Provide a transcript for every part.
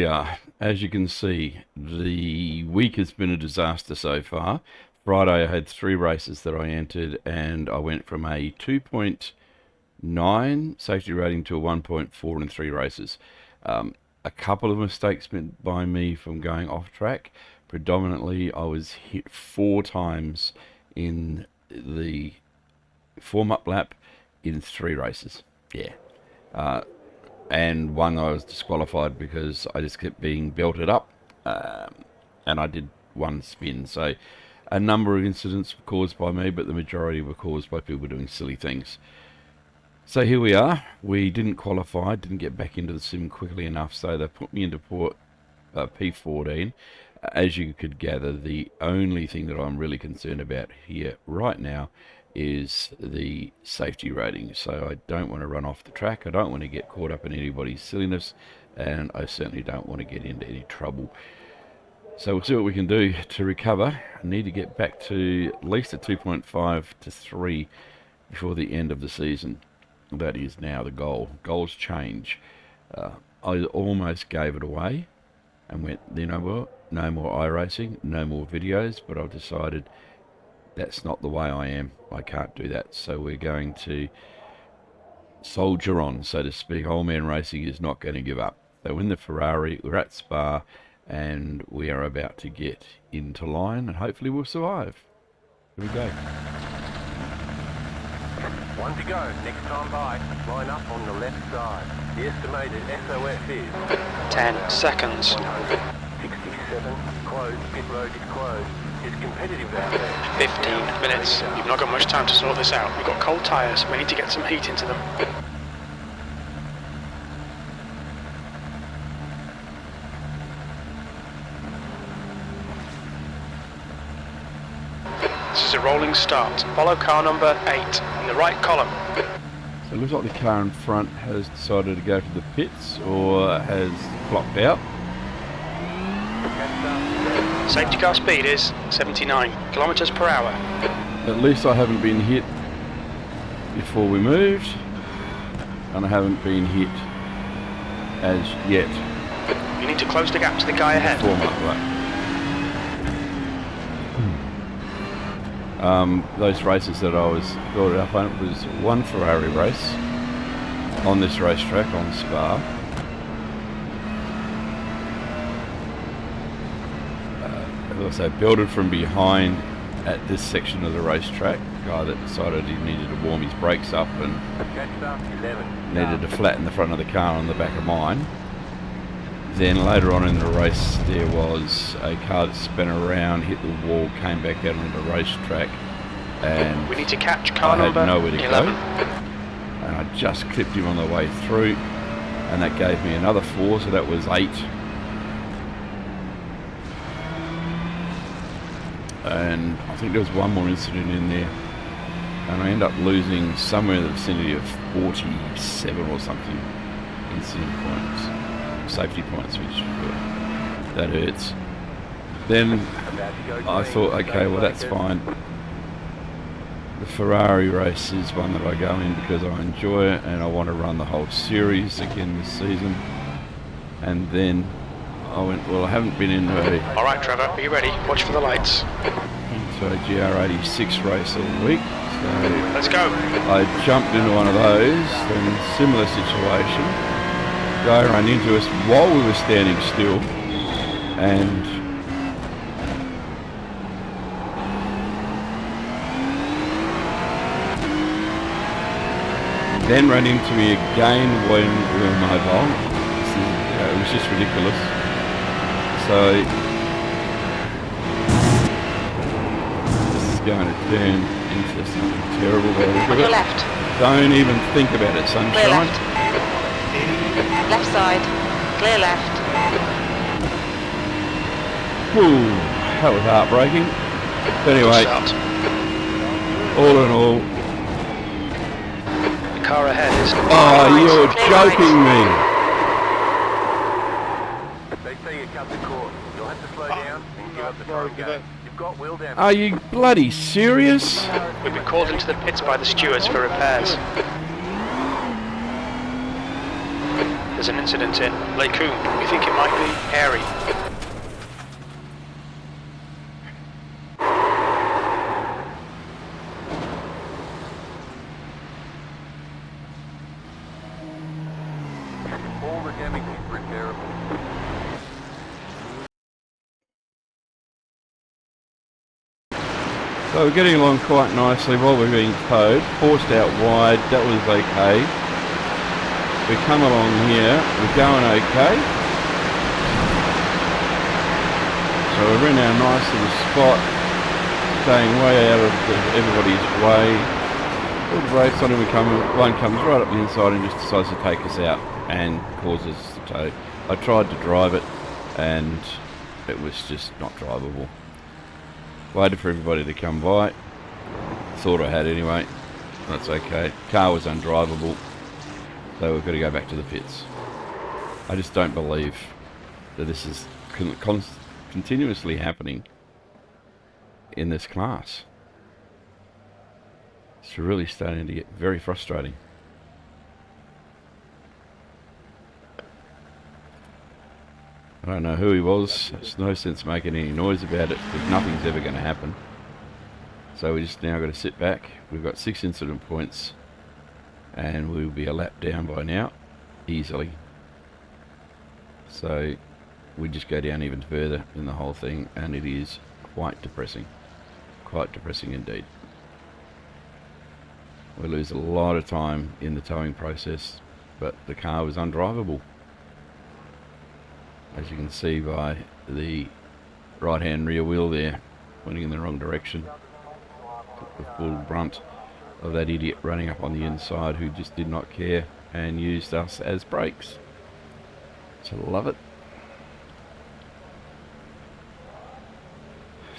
Yeah, as you can see, the week has been a disaster so far. Friday I had 3 races that I entered and I went from a 2.9 safety rating to a 1.4 in 3 races. A couple of mistakes meant by me from going off track. Predominantly I was hit 4 times in the form-up lap in 3 races. Yeah. And one I was disqualified because I just kept being belted up, and I did 1 spin. So a number of incidents were caused by me, but the majority were caused by people doing silly things. So here we are. We didn't qualify, didn't get back into the sim quickly enough, so they put me into P14. As you could gather, the only thing that I'm really concerned about here right now is the safety rating. So I don't want to run off the track, I don't want to get caught up in anybody's silliness, and I certainly don't want to get into any trouble. So we'll see what we can do to recover. I need to get back to at least a 2.5 to 3 before the end of the season. That is now the goal. Goals change. I almost gave it away and went, you know what, no more iRacing, no more videos, but I've decided that's not the way I am. I can't do that. So we're going to soldier on, so to speak. Old Man Racing is not going to give up. So in the Ferrari, we're at Spa, and we are about to get into line, and hopefully we'll survive. Here we go. 1 to go, next time by, line up on the left side. The estimated SOS is 10 seconds. 67, closed, pit road is closed. It's competitive out there. 15 minutes. You've not got much time to sort this out. We've got cold tyres, we need to get some heat into them. This is a rolling start. Follow car number 8 in the right column. So it looks like the car in front has decided to go to the pits or has clocked out. Safety car speed is 79 kilometers per hour. At least I haven't been hit before we moved, and I haven't been hit as yet. You need to close the gap to the guy ahead. Those races that I was brought up on, it was 1 Ferrari race on this racetrack on Spa. Also builded from behind at this section of the racetrack. Guy that decided he needed to warm his brakes up and needed to flatten the front of the car on the back of mine. Then later on in the race there was a car that spun around, hit the wall, came back out onto the racetrack, and we need to catch car I had number nowhere to 11. go. And I just clipped him on the way through, and that gave me another 4, so that was 8. And I think there was one more incident in there, and I ended up losing somewhere in the vicinity of 47 or something incident points, safety points, which that hurts. Then I thought, okay, well that's fine. The Ferrari race is one that I go in because I enjoy it and I want to run the whole series again this season. And then I went, well, I haven't been into Alright Trevor, are you ready? Watch for the lights. into a GR86 race all week. So Let's go. I jumped into one of those, and similar situation. Guy ran into us while we were standing still, and then ran into me again when we were mobile. It was just ridiculous. So this is going to turn into something terrible. On your left. Don't even think about it, sunshine. Clear left. Left side. Clear left. Whew, that was heartbreaking. But anyway, all in all, The car ahead is... oh, you're joking me. They say you cut the course. You'll have to slow down and give up the time gap. You've got wheel damage. Are you bloody serious? We've been called into the pits by the stewards for repairs. There's an incident in Lake Coombe. We think it might be Airy. All the damage is repairable. So we're getting along quite nicely while we're being towed. Forced out wide, that was okay. We come along here, we're going okay. So we're in our nice little spot, staying way out of everybody's way. All the brakes on him, one comes right up the inside and just decides to take us out and causes us to tow. I tried to drive it and it was just not drivable. Waited for everybody to come by. Thought I had anyway. That's okay. Car was undrivable. So we've got to go back to the pits. I just don't believe that this is continuously happening in this class. It's really starting to get very frustrating. I don't know who he was. There's no sense making any noise about it because nothing's ever going to happen. So we just now got to sit back. We've got 6 incident points and we'll be a lap down by now, easily. So we just go down even further in the whole thing and it is quite depressing. Quite depressing indeed. We lose a lot of time in the towing process, but the car was undrivable. As you can see by the right hand rear wheel there, pointing in the wrong direction. Took the full brunt of that idiot running up on the inside who just did not care and used us as brakes. So love it.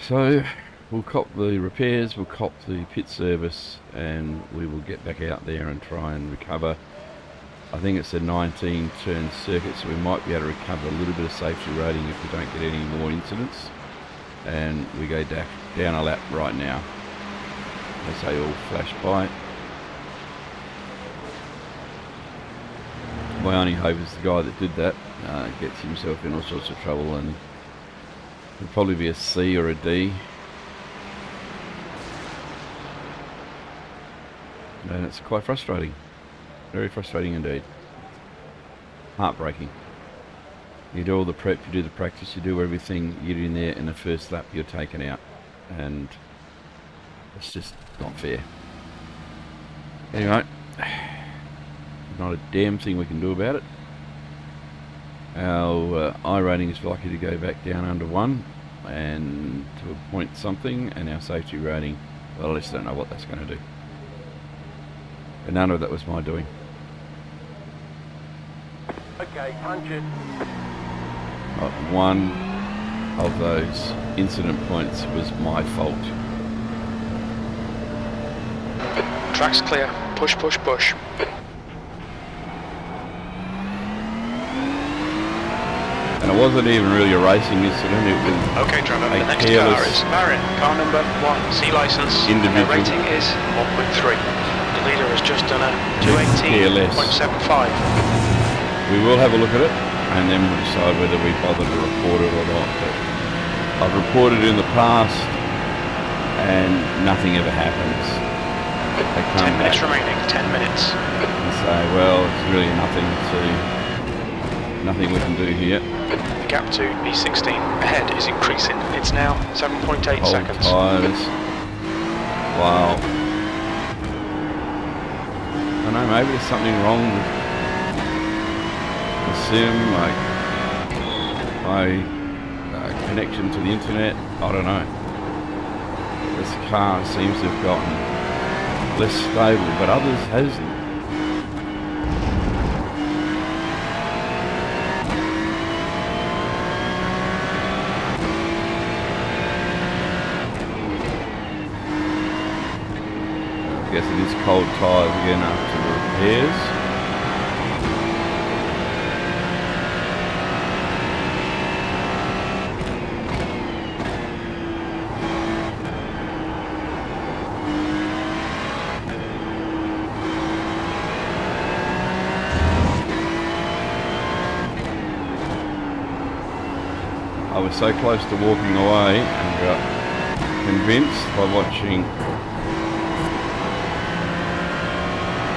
So we'll cop the repairs, we'll cop the pit service, and we will get back out there and try and recover. I think it's a 19 turn circuit, so we might be able to recover a little bit of safety rating if we don't get any more incidents. And we go down a lap right now as they all flash by. My only hope is the guy that did that gets himself in all sorts of trouble, and it'll probably be a C or a D. And it's quite frustrating. Very frustrating indeed. Heartbreaking. You do all the prep, you do the practice, you do everything, you get in there, in the first lap you're taken out. And it's just not fair. Anyway, not a damn thing we can do about it. Our iRating is likely to go back down under 1 and to a point something, and our safety rating, well, I just don't know what that's going to do. But none of that was my doing. Okay, punch it. Not one of those incident points was my fault. Track's clear. Push, push, push. And it wasn't even really a racing incident, it was Okay, driver, the a next car careless is Marin, car number 1, C license, and their individual. rating is 1.3. The leader has just done a 218.75. We will have a look at it and then we'll decide whether we bother to report it or not. But I've reported in the past and nothing ever happens. They come 10 minutes back remaining, 10 minutes. and say, well, it's really nothing we can do here. The gap to B16 ahead is increasing. It's now 7.8 Hold seconds. tyres. Wow. I don't know, maybe there's something wrong with the sim, like my connection to the internet. I don't know. This car seems to have gotten less stable, but others hasn't. I guess it is cold tyres again after the repairs. I was so close to walking away and got convinced by watching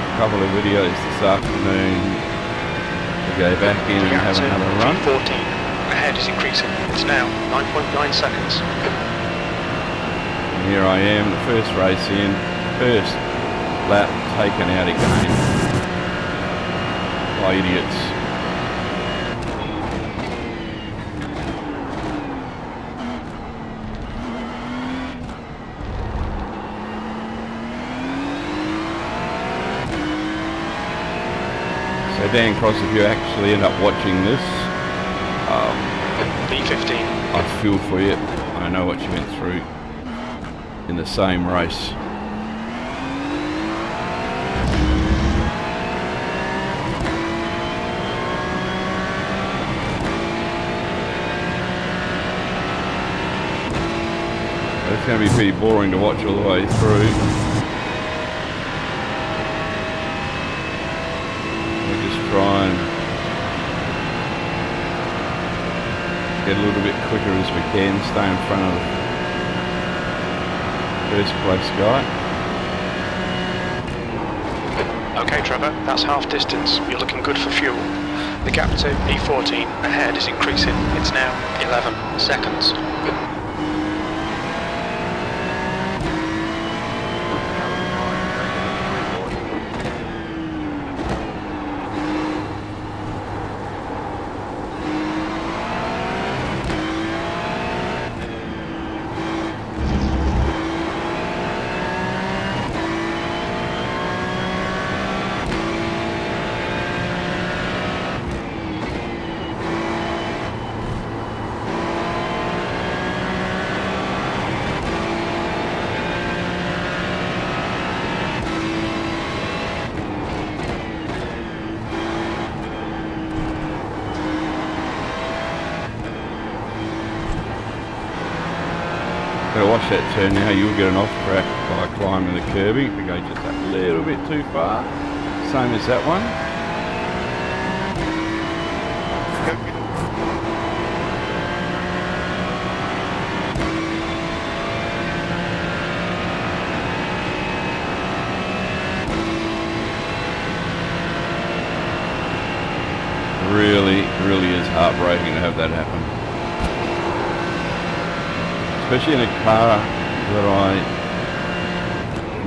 a couple of videos this afternoon to go back in and have another run. 14. Ahead is increasing. It's now 9.9 seconds. And here I am, the first race in, first lap taken out again by idiots. So Dan Cross, if you actually end up watching this, B15. I feel for you. I know what you went through in the same race. It's going to be pretty boring to watch all the way through. We just try and get a little bit quicker as we can, stay in front of the first place guy. Okay, Trevor, that's half distance. You're looking good for fuel. The gap to B14 ahead is increasing. It's now 11 seconds. Better watch that turn now, you'll get an off track by climbing the curbing if you go just a little bit too far. Same as that one. Really is heartbreaking to have that happen. Especially in a car that I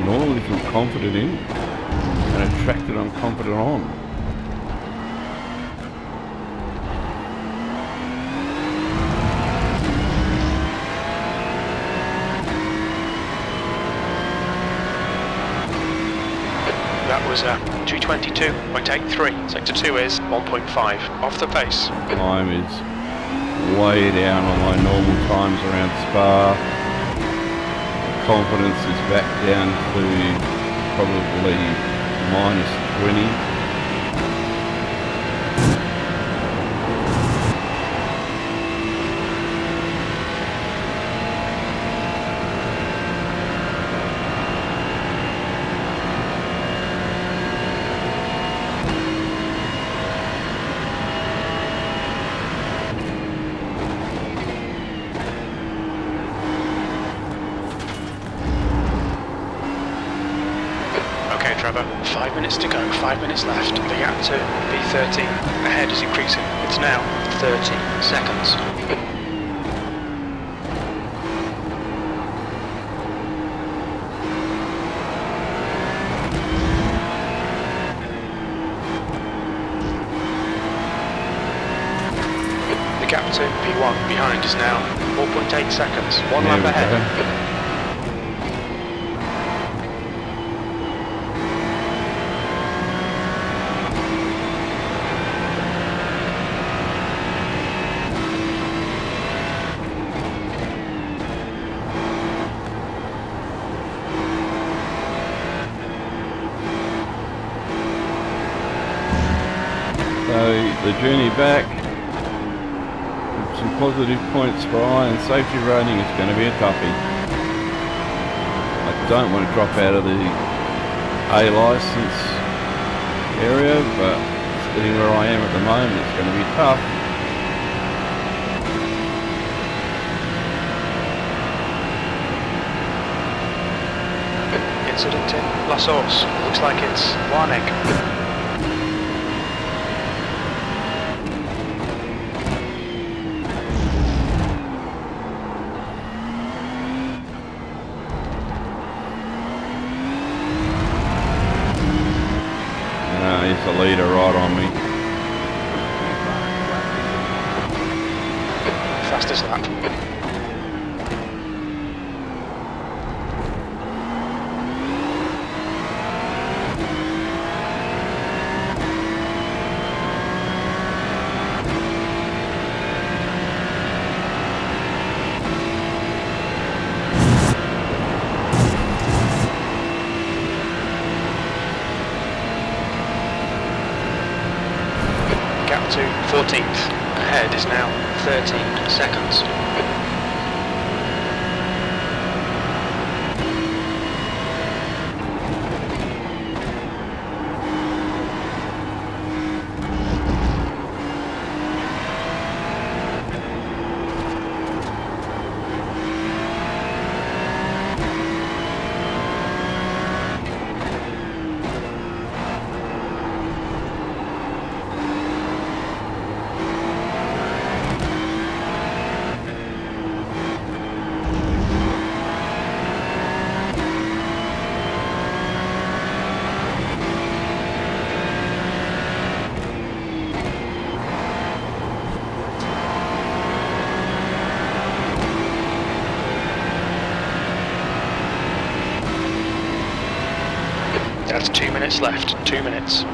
normally feel confident in and a track that I'm confident on. That was 222.83. Sector 2 is 1.5 off the pace. Time is way down on my normal times around Spa. Confidence is back down to probably minus 20. Trevor, 5 minutes to go, 5 minutes left. The gap to B13 ahead is increasing. It's now 30 seconds. The gap to B1 behind is now 4.8 seconds. One lap ahead. So the journey back, some positive points for Iron safety rating is going to be a toughie. I don't want to drop out of the A license area, but sitting where I am at the moment, it's going to be tough. incident in La Source. Looks like it's Warnig. He's the leader right on me. Fastest lap. Gap to 14th. Ahead is now 13 seconds. That's 2 minutes left. 2 minutes.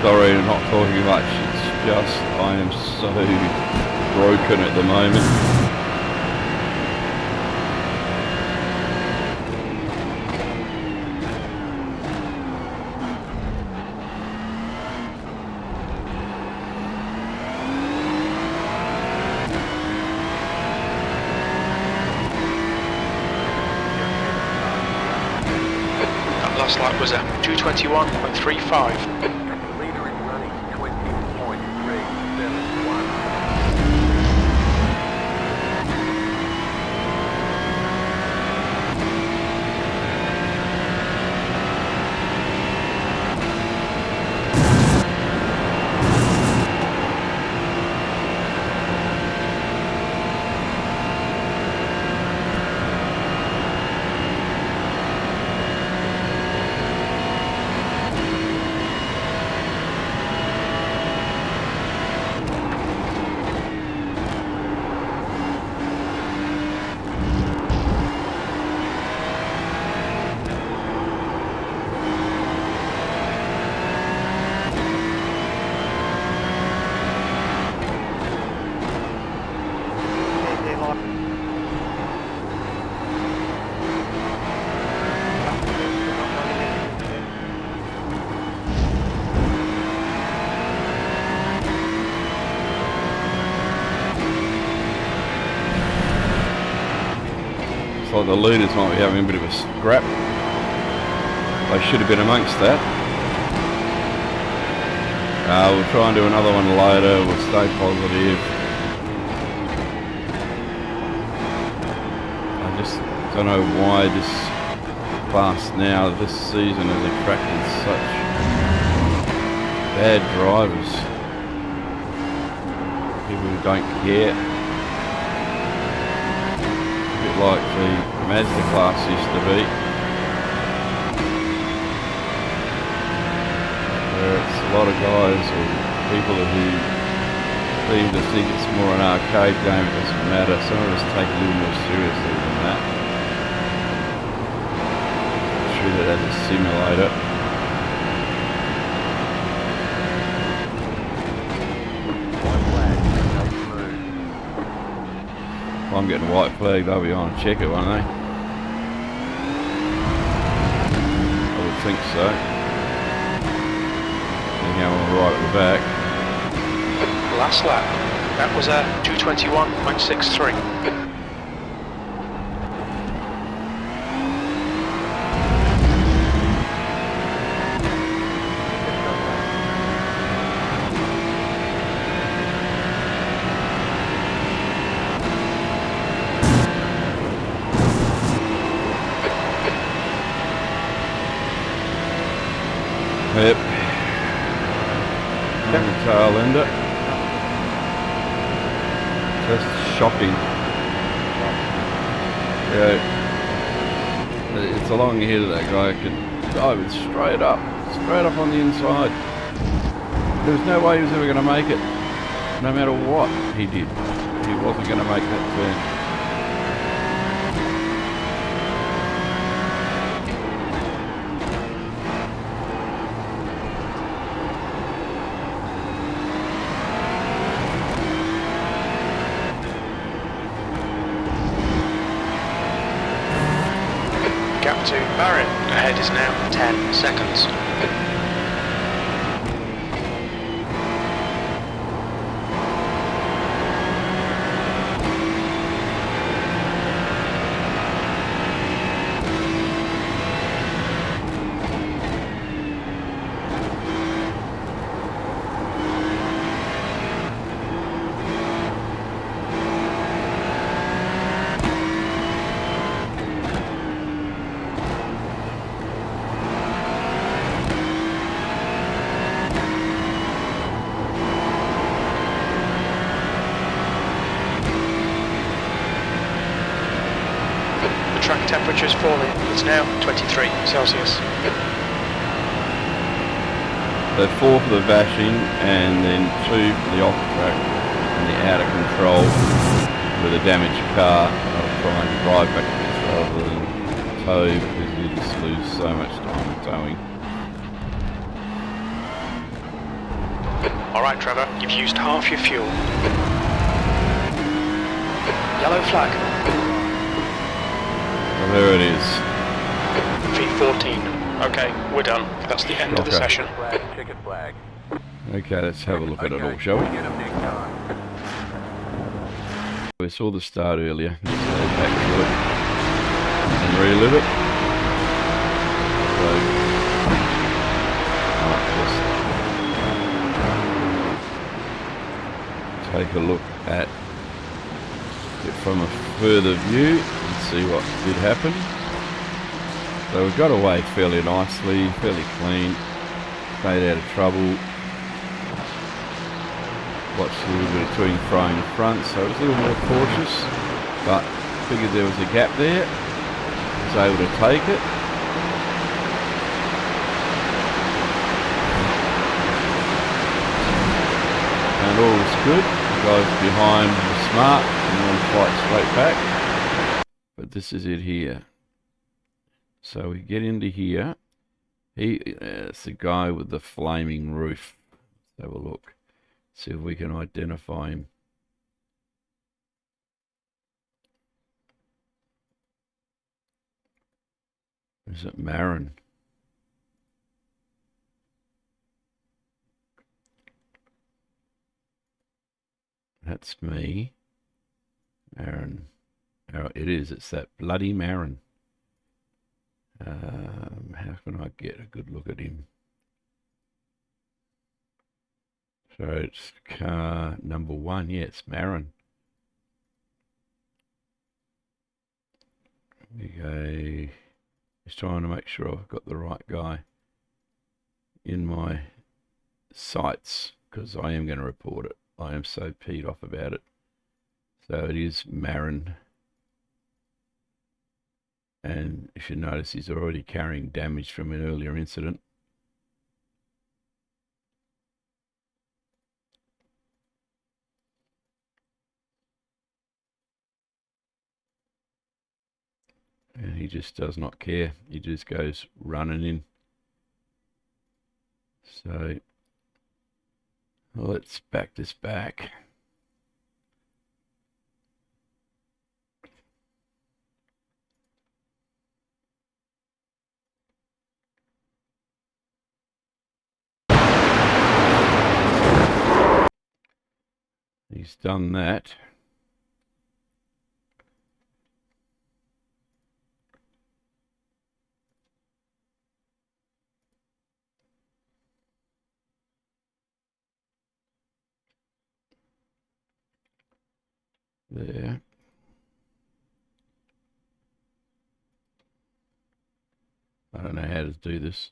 Sorry, I'm not talking much. It's just I am so broken at the moment. That last lap was a 2:21.35. Leader is running 20.371. Like the leaders might be having a bit of a scrap. They should have been amongst that. We'll try and do another one later. We'll stay positive. I just don't know why this class now, this season, has attracted such bad drivers. People who don't care. Like the Mazda class used to be, where it's a lot of guys or people who seem to think it's more an arcade game, it doesn't matter. Some of us take it a little more seriously than that. Treat it as a simulator. I'm getting a white flag, they'll be on a checker, won't they? think so. Hang on, right at the back. Last lap. That was a 2:21.63. Yep. And the tail ender. Just shocking. Yeah. It's along here that that guy could dive it straight up on the inside. There was no way he was ever going to make it. No matter what he did, he wasn't going to make that turn. Gap to Marin. Ahead is now 10 seconds. Track temperature is falling. It's now 23 Celsius. So 4 for the bashing and then 2 for the off track and the out of control with a damaged car. I'll try and drive back to this rather than tow because you just lose so much time towing. Alright Trevor, you've used half your fuel. Yellow flag. Well, there it is. V14. Okay, we're done. That's the end of the Okay. session. Flag, checkered flag. Okay, let's have a look at it all, shall we? Get up next time. We saw the start earlier. Let's go back to it and relive it. So, might just take a look at it from a further view and see what did happen. So we got away fairly nicely, fairly clean, stayed out of trouble. Watched a little bit of to and fro in front, so I was a little more cautious, but figured there was a gap there, was able to take it. And all was good. The guys behind were smart and wanted to fight straight back. But this is it here. So we get into here. It's the guy with the flaming roof. Let's have a look. See if we can identify him. Is it Marin? That's me. Marin. Oh, it is. It's that bloody Marin. How can I get a good look at him? So it's car number 1. Yeah, it's Marin. We go. Just trying to make sure I've got the right guy in my sights because I am going to report it. I am so peed off about it. So it is Marin. And if you notice, he's already carrying damage from an earlier incident. And he just does not care. He just goes running in. So let's back this back. He's done that. There. I don't know how to do this.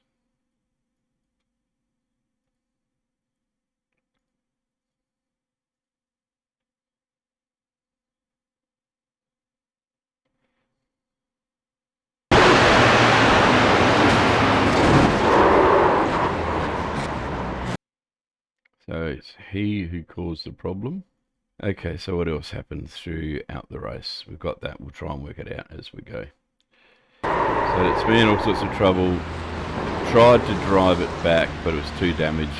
So it's he who caused the problem. Okay, so what else happened throughout the race? We've got that. We'll try and work it out as we go. So it's been all sorts of trouble. Tried to drive it back, but it was too damaged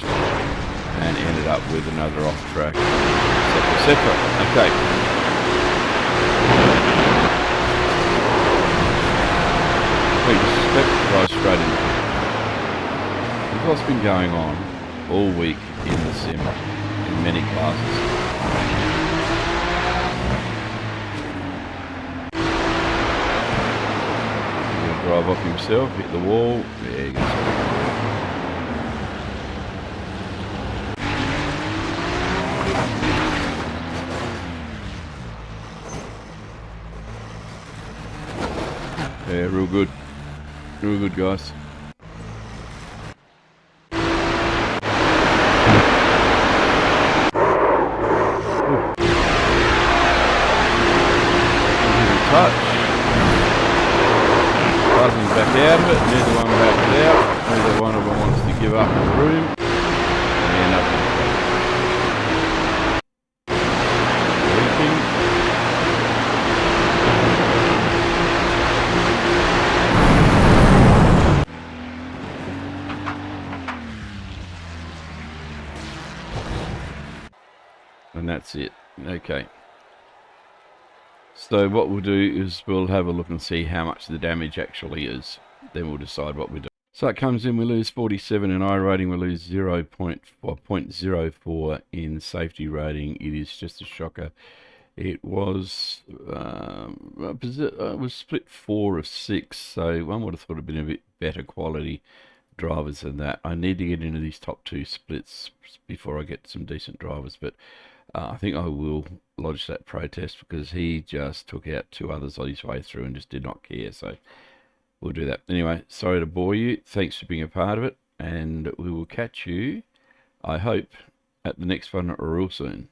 and ended up with another off track, etc, etc. Okay. We suspect to drive straight into it. This is what's been going on all week in the sim, in many classes. He'll drive off himself, hit the wall, there he goes. Yeah, real good. Real good, guys. Touch. Buzzing back out of it, neither one backs out, neither one of them wants to give up the room, and up in and that's it. Okay. So what we'll do is we'll have a look and see how much the damage actually is. Then we'll decide what we do. So it comes in, we lose 47 in I rating, we lose 0.04 in safety rating. It is just a shocker. It was split 4 of 6, so one would have thought it'd been a bit better quality drivers than that. I need to get into these top 2 splits before I get some decent drivers, but I think I will lodge that protest because he just took out 2 others on his way through and just did not care. So we'll do that. Anyway, sorry to bore you. Thanks for being a part of it. And we will catch you, I hope, at the next one real soon.